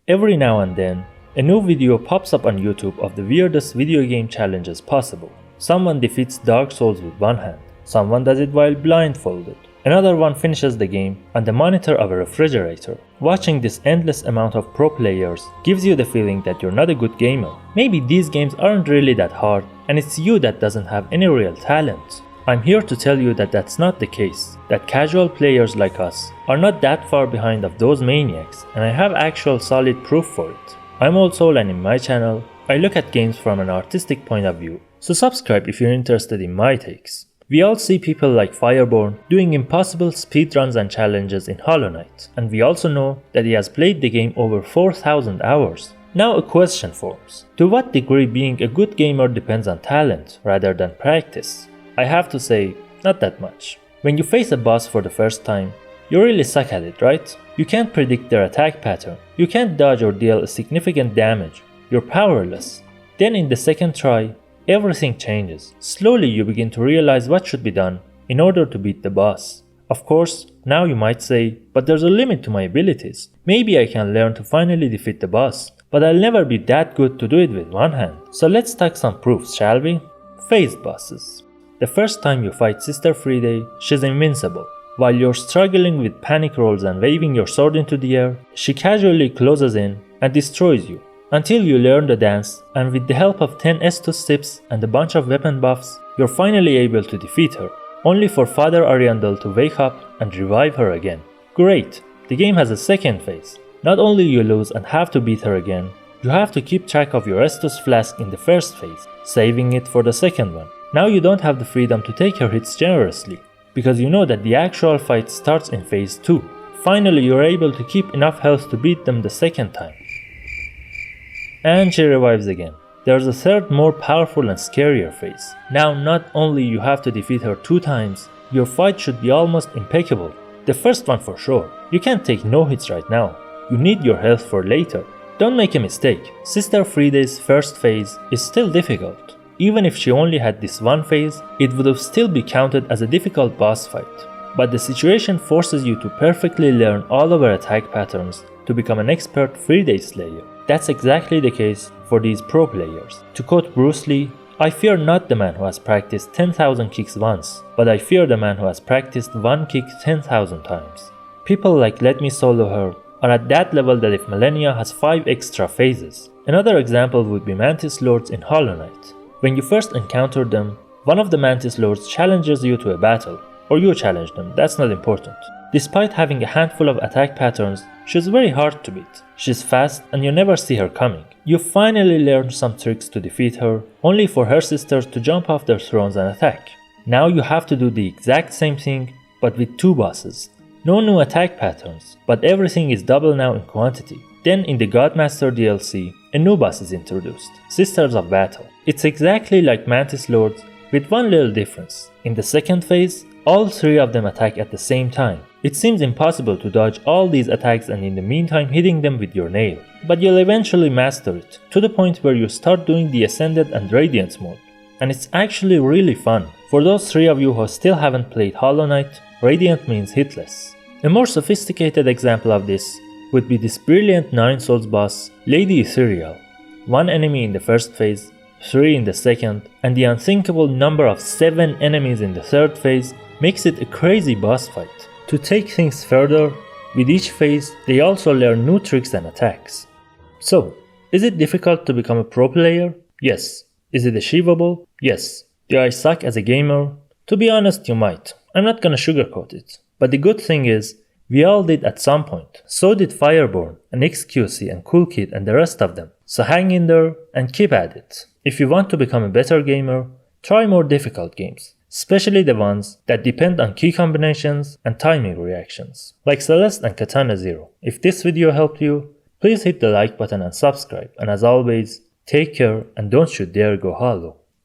Every now and then, a new video pops up on YouTube of the weirdest video game challenges possible. Someone defeats Dark Souls with one hand, someone does it while blindfolded, another one finishes the game on the monitor of a refrigerator. Watching this endless amount of pro players gives you the feeling that you're not a good gamer. Maybe these games aren't really that hard and it's you that doesn't have any real talent. I'm here to tell you that that's not the case, that casual players like us are not that far behind of those maniacs, and I have actual solid proof for it. I'm Old Soul, and in my channel, I look at games from an artistic point of view, so subscribe if you're interested in my takes. We all see people like Fireborn doing impossible speedruns and challenges in Hollow Knight, and we also know that he has played the game over 4,000 hours. Now a question forms: to what degree being a good gamer depends on talent rather than practice? I have to say, not that much. When you face a boss for the first time, you really suck at it, right? You can't predict their attack pattern, you can't dodge or deal significant damage, you're powerless. Then in the second try, everything changes. Slowly you begin to realize what should be done in order to beat the boss. Of course, now you might say, but there's a limit to my abilities. Maybe I can learn to finally defeat the boss, but I'll never be that good to do it with one hand. So let's talk some proofs, shall we? Phased bosses. The first time you fight Sister Friday, she's invincible. While you're struggling with panic rolls and waving your sword into the air, she casually closes in and destroys you. Until you learn the dance, and with the help of 10 Estus tips and a bunch of weapon buffs, you're finally able to defeat her, only for Father Ariandel to wake up and revive her again. Great! The game has a second phase. Not only you lose and have to beat her again, you have to keep track of your Estus flask in the first phase, saving it for the second one. Now you don't have the freedom to take your hits generously, because you know that the actual fight starts in phase 2. Finally you're able to keep enough health to beat them the second time. And she revives again. There's a third, more powerful and scarier phase. Now not only you have to defeat her 2 times, your fight should be almost impeccable. The first one for sure. You can't take no hits right now. You need your health for later. Don't make a mistake, Sister Friday's first phase is still difficult. Even if she only had this one phase, it would have still be counted as a difficult boss fight. But the situation forces you to perfectly learn all of her attack patterns to become an expert Friday Slayer. That's exactly the case for these pro players. To quote Bruce Lee, I fear not the man who has practiced 10,000 kicks once, but I fear the man who has practiced one kick 10,000 times. People like Let Me Solo Her are at that level that if Millennia has 5 extra phases. Another example would be Mantis Lords in Hollow Knight. When you first encounter them, one of the Mantis Lords challenges you to a battle, or you challenge them, that's not important. Despite having a handful of attack patterns, she's very hard to beat. She's fast and you never see her coming. You finally learn some tricks to defeat her, only for her sisters to jump off their thrones and attack. Now you have to do the exact same thing, but with 2 bosses. No new attack patterns, but everything is double now in quantity. Then in the Godmaster DLC, a new boss is introduced, Sisters of Battle. It's exactly like Mantis Lords, with one little difference. In the second phase, all 3 of them attack at the same time. It seems impossible to dodge all these attacks and in the meantime hitting them with your nail. But you'll eventually master it, to the point where you start doing the Ascended and Radiance mode. And it's actually really fun. For those 3 of you who still haven't played Hollow Knight, Radiant means hitless. A more sophisticated example of this would be this brilliant 9 Souls boss, Lady Ethereal. 1 enemy in the first phase, 3 in the second, and the unthinkable number of 7 enemies in the third phase makes it a crazy boss fight. To take things further, with each phase they also learn new tricks and attacks. So, is it difficult to become a pro player? Yes. Is it achievable? Yes. Do I suck as a gamer? To be honest, you might. I'm not gonna sugarcoat it. But the good thing is, we all did at some point. So did Fireborn, and XQC and Cool Kid and the rest of them. So hang in there and keep at it. If you want to become a better gamer, try more difficult games, especially the ones that depend on key combinations and timing reactions, like Celeste and Katana Zero. If this video helped you, please hit the like button and subscribe, and as always, take care and don't you dare go hollow.